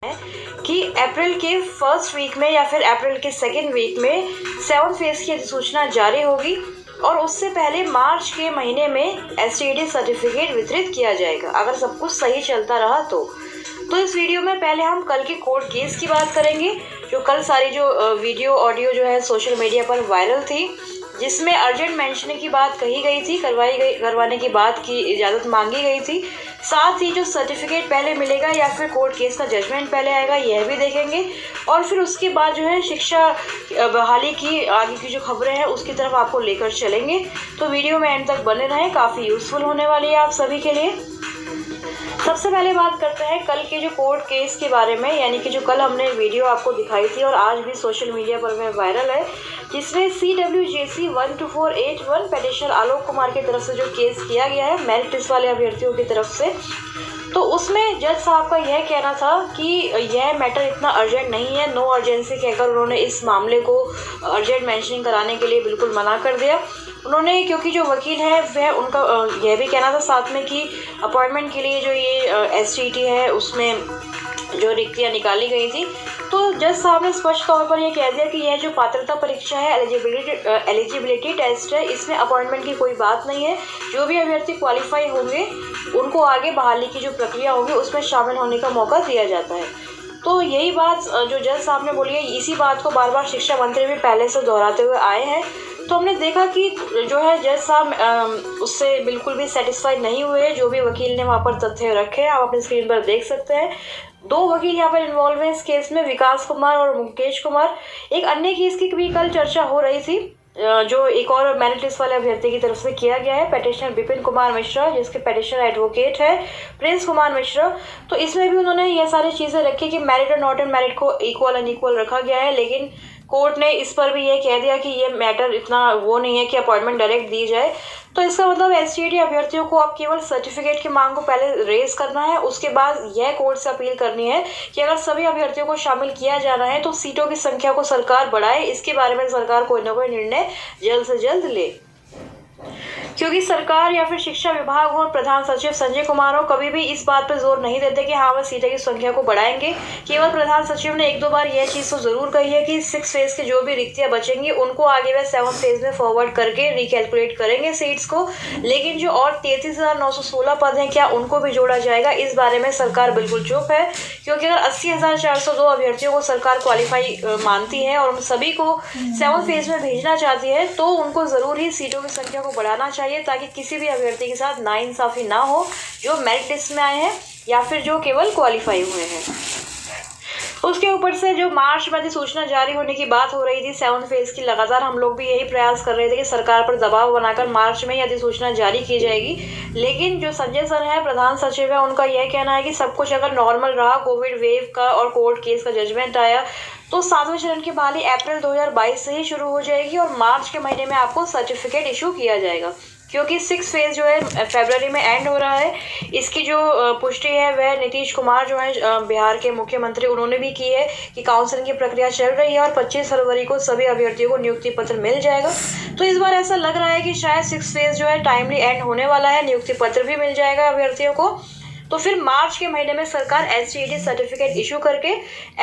है कि अप्रैल के फर्स्ट वीक में या फिर अप्रैल के सेकेंड वीक में 7th फेज की अधिसूचना जारी होगी और उससे पहले मार्च के महीने में एसटीईटी सर्टिफिकेट वितरित किया जाएगा अगर सब कुछ सही चलता रहा तो इस वीडियो में पहले हम कल के कोर्ट केस की बात करेंगे। जो कल सारी जो वीडियो ऑडियो जो है सोशल मीडिया पर वायरल थी, जिसमें अर्जेंट मेंशनिंग की बात कही गई थी, करवाने की बात की इजाज़त मांगी गई थी। साथ ही जो सर्टिफिकेट पहले मिलेगा या फिर कोर्ट केस का जजमेंट पहले आएगा, यह भी देखेंगे। और फिर उसके बाद जो है शिक्षा बहाली की आगे की जो खबरें हैं उसकी तरफ आपको लेकर चलेंगे। तो वीडियो में एंड तक बने रहें, काफ़ी यूज़फुल होने वाली है आप सभी के लिए। सबसे पहले बात करते हैं कल के जो कोर्ट केस के बारे में, यानी कि जो कल हमने वीडियो आपको दिखाई थी और आज भी सोशल मीडिया पर वह वायरल है, जिसमें CWJC 12481 पेटिशनर आलोक कुमार की तरफ से जो केस किया गया है मेरिट लिस्ट वाले अभ्यर्थियों की तरफ से। तो उसमें जज साहब का यह कहना था कि यह मैटर इतना अर्जेंट नहीं है, नो अर्जेंसी कहकर उन्होंने इस मामले को अर्जेंट मेंशनिंग कराने के लिए बिल्कुल मना कर दिया। उन्होंने, क्योंकि जो वकील है वह उनका यह भी कहना था साथ में कि अपॉइंटमेंट के लिए जो ये एसटीईटी है उसमें जो रिक्तियाँ निकाली गई थी, तो जज साहब ने स्पष्ट तौर पर यह कह दिया कि यह जो पात्रता परीक्षा है, एलिजिबिलिटी टेस्ट है, इसमें अपॉइंटमेंट की कोई बात नहीं है। जो भी अभ्यर्थी क्वालिफाई होंगे उनको आगे बहाली की जो प्रक्रिया होगी उसमें शामिल होने का मौका दिया जाता है। तो यही बात जो जज साहब ने बोली है, इसी बात को बार बार शिक्षा मंत्री भी पहले से दोहराते हुए आए हैं। तो हमने देखा कि जो है जज साहब उससे बिल्कुल भी सेटिस्फाइड नहीं हुए। जो भी वकील ने वहाँ पर तथ्य रखे हैं आप अपनी स्क्रीन पर देख सकते हैं। 2 वकील यहाँ पर इन्वॉल्व हैं इस केस में, विकास कुमार और मुकेश कुमार। एक अन्य केस की भी कल चर्चा हो रही थी, जो एक और मेरिट लिस्ट वाले अभ्यर्थी की तरफ से किया गया है, पेटिशनर विपिन कुमार मिश्रा, जिसके पेटिशनर एडवोकेट है प्रिंस कुमार मिश्रा। तो इसमें भी उन्होंने ये सारी चीज़ें रखी कि मेरिट और नॉट एंड मेरिट को इक्वल अनइक्वल रखा गया है, लेकिन कोर्ट ने इस पर भी ये कह दिया कि ये मैटर इतना वो नहीं है कि अपॉइंटमेंट डायरेक्ट दी जाए। तो इसका मतलब एसटीईटी अभ्यर्थियों को अब केवल सर्टिफिकेट की मांग को पहले रेज करना है, उसके बाद यह कोर्ट से अपील करनी है कि अगर सभी अभ्यर्थियों को शामिल किया जाना है तो सीटों की संख्या को सरकार बढ़ाए। इसके बारे में सरकार कोई ना कोई निर्णय जल्द से जल्द ले, क्योंकि सरकार या फिर शिक्षा विभाग हो और प्रधान सचिव संजय कुमार हो कभी भी इस बात पर जोर नहीं देते कि हाँ वह सीटें की संख्या को बढ़ाएंगे। केवल प्रधान सचिव ने 1-2 बार यह चीज़ तो जरूर कही है कि 6 फेज के जो भी रिक्तियां बचेंगी उनको आगे वह 7th फेज में फॉरवर्ड करके रिकैलकुलेट करेंगे सीट्स को, लेकिन जो और 33,916 पद हैं क्या उनको भी जोड़ा जाएगा, इस बारे में सरकार बिल्कुल चुप है। क्योंकि अगर 80,402 अभ्यर्थियों को सरकार क्वालिफाई मानती है और उन सभी को 7th फेज में भेजना चाहती है तो उनको ज़रूर ही सीटों की संख्या को बढ़ाना चाहिए, ताकि किसी भी अभ्यर्थी के साथ नाइंसाफी ना हो जो मेरिट लिस्ट में आए हैं या फिर जो केवल क्वालिफाई हुए हैं। उसके ऊपर से जो मार्च में अधिसूचना जारी होने की बात हो रही थी 7th फेज की, लगातार हम लोग भी यही प्रयास कर रहे थे कि सरकार पर दबाव बनाकर मार्च में ही अधिसूचना जारी की जाएगी। लेकिन जो संजय सर है, प्रधान सचिव है, उनका यह कहना है कि सब कुछ अगर नॉर्मल रहा, कोविड वेव का और कोर्ट केस का जजमेंट आया, तो 7वें चरण की बहाली अप्रैल 2022 से ही शुरू हो जाएगी और मार्च के महीने में आपको सर्टिफिकेट इशू किया जाएगा। क्योंकि 6 फेज जो है फरवरी में एंड हो रहा है, इसकी जो पुष्टि है वह नीतीश कुमार जो है बिहार के मुख्यमंत्री, उन्होंने भी की है कि काउंसलिंग की प्रक्रिया चल रही है और 25 फरवरी को सभी अभ्यर्थियों को नियुक्ति पत्र मिल जाएगा। तो इस बार ऐसा लग रहा है कि शायद 6 फेज जो है टाइमली एंड होने वाला है, नियुक्ति पत्र भी मिल जाएगा अभ्यर्थियों को। तो फिर मार्च के महीने में सरकार एसटीईटी सर्टिफिकेट इशू करके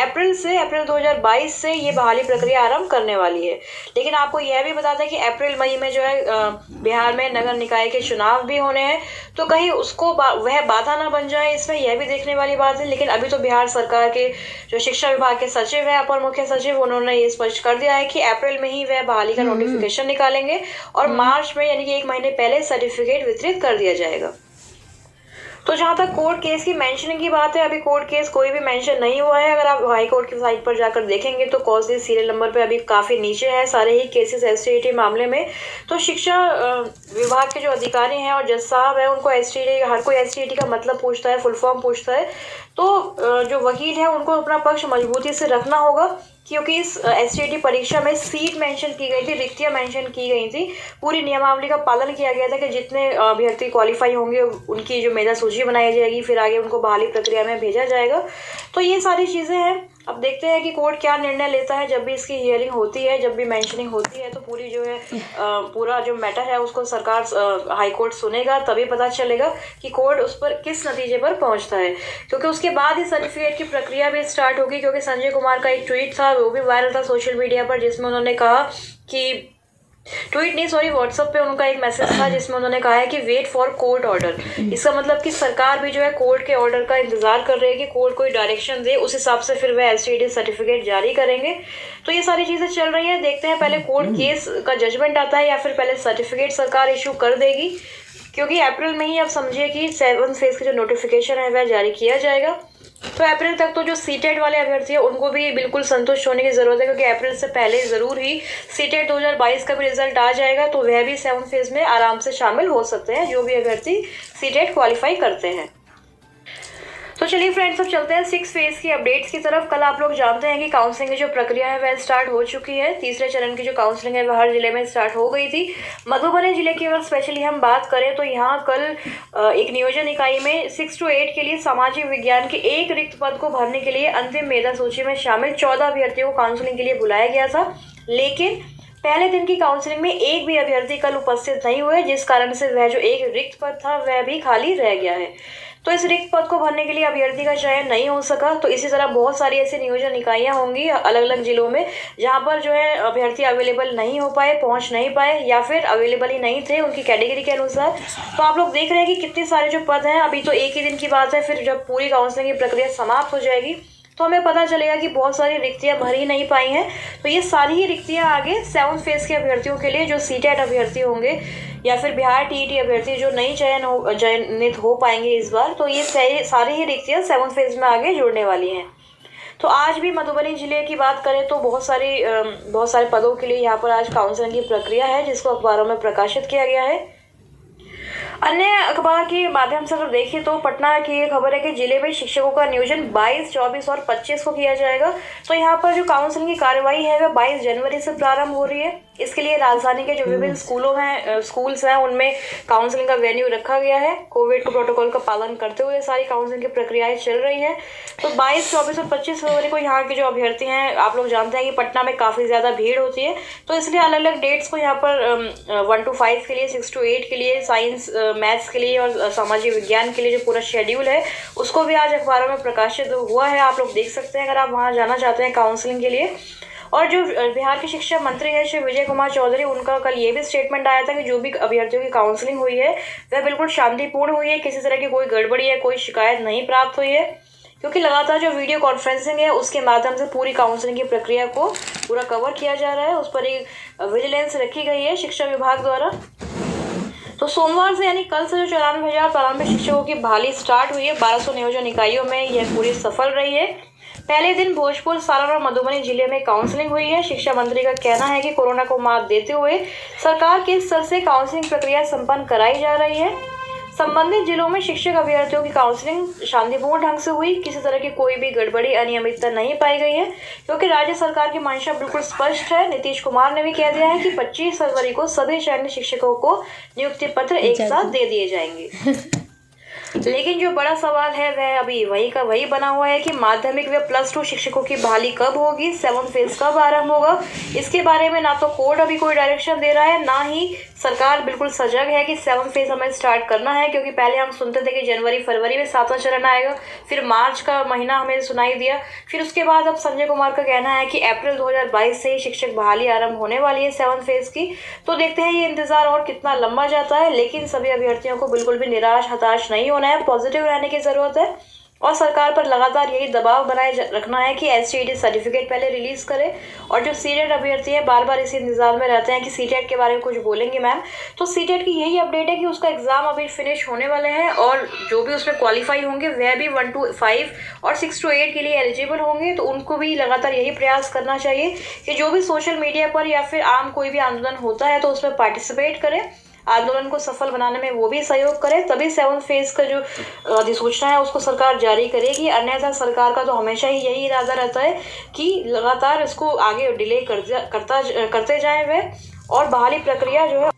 अप्रैल 2022 से ये बहाली प्रक्रिया आरंभ करने वाली है। लेकिन आपको यह भी बता दें कि अप्रैल मई में जो है बिहार में नगर निकाय के चुनाव भी होने हैं, तो कहीं उसको वह बाधा ना बन जाए, इसमें यह भी देखने वाली बात है। लेकिन अभी तो बिहार सरकार के जो शिक्षा विभाग के सचिव हैं, अपर मुख्य सचिव, उन्होंने ये स्पष्ट कर दिया है कि अप्रैल में ही वह बहाली का नोटिफिकेशन निकालेंगे और मार्च में यानी कि 1 महीने पहले सर्टिफिकेट वितरित कर दिया जाएगा। तो जहाँ तक कोर्ट केस की मेंशनिंग की बात है, अभी कोर्ट केस कोई भी मेंशन नहीं हुआ है। अगर आप हाई कोर्ट की साइट पर जाकर देखेंगे तो कॉज दिस सीरियल नंबर पे अभी काफ़ी नीचे है सारे ही केसेस एसटीईटी मामले में। तो शिक्षा विभाग के जो अधिकारी हैं और जज साहब हैं, उनको एसटीईटी, हर कोई एसटीईटी का मतलब पूछता है, फुल फॉर्म पूछता है। तो जो वकील हैं उनको अपना पक्ष मजबूती से रखना होगा, क्योंकि इस एसटीईटी परीक्षा में सीट मेंशन की गई थी, रिक्तियां मेंशन की गई थी, पूरी नियमावली का पालन किया गया था कि जितने अभ्यर्थी क्वालिफाई होंगे उनकी जो मेधा सूची बनाई जाएगी, फिर आगे उनको बहाली प्रक्रिया में भेजा जाएगा। तो ये सारी चीज़ें हैं। अब देखते हैं कि कोर्ट क्या निर्णय लेता है। जब भी इसकी हियरिंग होती है, जब भी मेंशनिंग होती है, तो पूरी जो है पूरा जो मैटर है उसको सरकार हाई कोर्ट सुनेगा, तभी पता चलेगा कि कोर्ट उस पर किस नतीजे पर पहुंचता है। क्योंकि उसके बाद ही सर्टिफिकेट की प्रक्रिया भी स्टार्ट होगी। क्योंकि संजय कुमार का एक ट्वीट था, वो भी वायरल था सोशल मीडिया पर, जिसमें उन्होंने कहा कि व्हाट्सएप पे उनका एक मैसेज था जिसमें उन्होंने कहा है कि वेट फॉर कोर्ट ऑर्डर। इसका मतलब कि सरकार भी जो है कोर्ट के ऑर्डर का इंतजार कर रही है कि कोर्ट कोई डायरेक्शन दे, उस हिसाब से फिर वह एसटीडी सर्टिफिकेट जारी करेंगे। तो ये सारी चीजें चल रही है। देखते हैं पहले कोर्ट केस का जजमेंट आता है या फिर पहले सर्टिफिकेट सरकार इशू कर देगी। क्योंकि अप्रैल में ही अब समझिए कि 7th फेज का जो नोटिफिकेशन है वह जारी किया जाएगा। तो अप्रैल तक तो जो सीटेट वाले अभ्यर्थी है उनको भी बिल्कुल संतुष्ट होने की जरूरत है। क्योंकि अप्रैल से पहले जरूर ही सीटेट 2022 का भी रिजल्ट आ जाएगा, तो वह भी 7th फेज में आराम से शामिल हो सकते हैं जो भी अभ्यर्थी सीटेट क्वालिफाई करते हैं। तो चलिए फ्रेंड्स, अब चलते हैं 6th फेज की अपडेट्स की तरफ। कल आप लोग जानते हैं कि काउंसलिंग की जो प्रक्रिया है वह स्टार्ट हो चुकी है। तीसरे चरण की जो काउंसलिंग है वह हर जिले में स्टार्ट हो गई थी। मधुबनी जिले की अगर स्पेशली हम बात करें तो यहाँ कल एक नियोजन इकाई में 6 to 8 के लिए सामाजिक विज्ञान के एक रिक्त पद को भरने के लिए अंतिम मेधा सूची में शामिल 14 अभ्यर्थियों को काउंसलिंग के लिए बुलाया गया था। लेकिन पहले दिन की काउंसलिंग में एक भी अभ्यर्थी कल उपस्थित नहीं हुए, जिस कारण से वह जो एक रिक्त पद था वह भी खाली रह गया है। तो इस रिक्त पद को भरने के लिए अभ्यर्थी का चयन नहीं हो सका। तो इसी तरह बहुत सारी ऐसी नियोजन इकाइयां होंगी अलग अलग जिलों में जहां पर जो है अभ्यर्थी अवेलेबल नहीं हो पाए, पहुंच नहीं पाए, या फिर अवेलेबल ही नहीं थे उनकी कैटेगरी के अनुसार। तो आप लोग देख रहे हैं कि कितने सारे जो पद हैं, अभी तो एक ही दिन की बात है, फिर जब पूरी काउंसलिंग की प्रक्रिया समाप्त हो जाएगी तो हमें पता चलेगा कि बहुत सारी रिक्तियां भर ही नहीं पाई हैं। तो ये सारी ही रिक्तियां आगे 7th फेज के अभ्यर्थियों के लिए, जो सीटेट अभ्यर्थी होंगे या फिर बिहार टीईटी अभ्यर्थी जो नहीं चयनित हो पाएंगे इस बार, तो ये सारी ही रिक्तियां 7th फेज में आगे जुड़ने वाली हैं। तो आज भी मधुबनी जिले की बात करें तो बहुत सारे पदों के लिए यहाँ पर आज काउंसलिंग की प्रक्रिया है, जिसको अखबारों में प्रकाशित किया गया है। अन्य अखबार के माध्यम से अगर देखें तो पटना की ये खबर है कि जिले में शिक्षकों का नियोजन 22, 24 और 25 को किया जाएगा। तो यहाँ पर जो काउंसलिंग की कार्यवाही है वह 22 जनवरी से प्रारंभ हो रही है। इसके लिए राजधानी के जो विभिन्न स्कूल्स हैं उनमें काउंसलिंग का वेन्यू रखा गया है। कोविड के प्रोटोकॉल का पालन करते हुए सारी काउंसलिंग की प्रक्रियाएं चल रही हैं। तो 22, 24 और 25 फरवरी को यहाँ के जो अभ्यर्थी हैं, आप लोग जानते हैं कि पटना में काफ़ी ज़्यादा भीड़ होती है, तो इसलिए अलग अलग डेट्स को यहाँ पर 1 to 5 के लिए, 6 to 8 के लिए, साइंस मैथ्स के लिए और सामाजिक विज्ञान के लिए जो पूरा शेड्यूल है उसको भी आज अखबारों में प्रकाशित हुआ है। आप लोग देख सकते हैं अगर आप वहाँ जाना चाहते हैं काउंसलिंग के लिए। और जो बिहार के शिक्षा मंत्री है श्री विजय कुमार चौधरी, उनका कल ये भी स्टेटमेंट आया था कि जो भी अभ्यर्थियों की काउंसलिंग हुई है वह बिल्कुल शांतिपूर्ण हुई है, किसी तरह की कोई गड़बड़ी है, कोई शिकायत नहीं प्राप्त हुई है। क्योंकि लगातार जो वीडियो कॉन्फ्रेंसिंग है उसके माध्यम से पूरी काउंसलिंग की प्रक्रिया को पूरा कवर किया जा रहा है, उस पर एक विजिलेंस रखी गई है शिक्षा विभाग द्वारा। तो सोमवार से यानी कल से जो 94,093 शिक्षकों की बहाली स्टार्ट हुई है 1200 नियोजन इकाइयों में, यह पूरी सफल रही है। पहले दिन भोजपुर, सारण और मधुबनी जिले में काउंसलिंग हुई है। शिक्षा मंत्री का कहना है कि कोरोना को मात देते हुए सरकार के स्तर से काउंसलिंग प्रक्रिया संपन्न कराई जा रही है। संबंधित जिलों में शिक्षक अभ्यर्थियों की काउंसलिंग शांतिपूर्ण ढंग से हुई, किसी तरह की कोई भी गड़बड़ी, अनियमितता नहीं पाई गई है। क्योंकि राज्य सरकार की मंशा बिल्कुल स्पष्ट है। नीतीश कुमार ने भी कह दिया है कि 25 फरवरी को सभी चयनित शिक्षकों को नियुक्ति पत्र एक साथ दे दिए जाएंगे। लेकिन जो बड़ा सवाल है वह अभी वही का वही बना हुआ है कि माध्यमिक व +2 शिक्षकों की बहाली कब होगी, 7th फेज कब आरंभ होगा। इसके बारे में ना तो कोर्ट अभी कोई डायरेक्शन दे रहा है, ना ही सरकार बिल्कुल सजग है कि 7th फेज हमें स्टार्ट करना है। क्योंकि पहले हम सुनते थे कि जनवरी फरवरी में 7वां चरण आएगा, फिर मार्च का महीना हमें सुनाई दिया, फिर उसके बाद अब संजय कुमार का कहना है कि अप्रैल 2022 से ही शिक्षक बहाली आरंभ होने वाली है 7th फेज की। तो देखते हैं ये इंतजार और कितना लंबा जाता है। लेकिन सभी अभ्यर्थियों को बिल्कुल भी निराश हताश नहीं होना है, पॉजिटिव रहने की जरूरत है और सरकार पर लगातार यही दबाव बनाए रखना है कि एसटीडी सर्टिफिकेट पहले रिलीज करे। और जो सीटेट अभ्यर्थी है बार बार इसी इंतजार में रहते हैं कि सीटेट के बारे में कुछ बोलेंगे मैम, तो सीटेट की यही अपडेट है कि उसका एग्जाम अभी फिनिश होने वाले हैं और जो भी उसमें क्वालिफाई होंगे वह भी 1 to 5 और 6 to 8 के लिए एलिजिबल होंगे। तो उनको भी लगातार यही प्रयास करना चाहिए कि जो भी सोशल मीडिया पर या फिर आम कोई भी आंदोलन होता है तो उसमें पार्टिसिपेट करें, आंदोलन को सफल बनाने में वो भी सहयोग करे, तभी 7th फेज का जो अधिसूचना है उसको सरकार जारी करेगी। अन्यथा सरकार का तो हमेशा ही यही इरादा रहता है कि लगातार इसको आगे डिले करते जाएं वे और बहाली प्रक्रिया जो है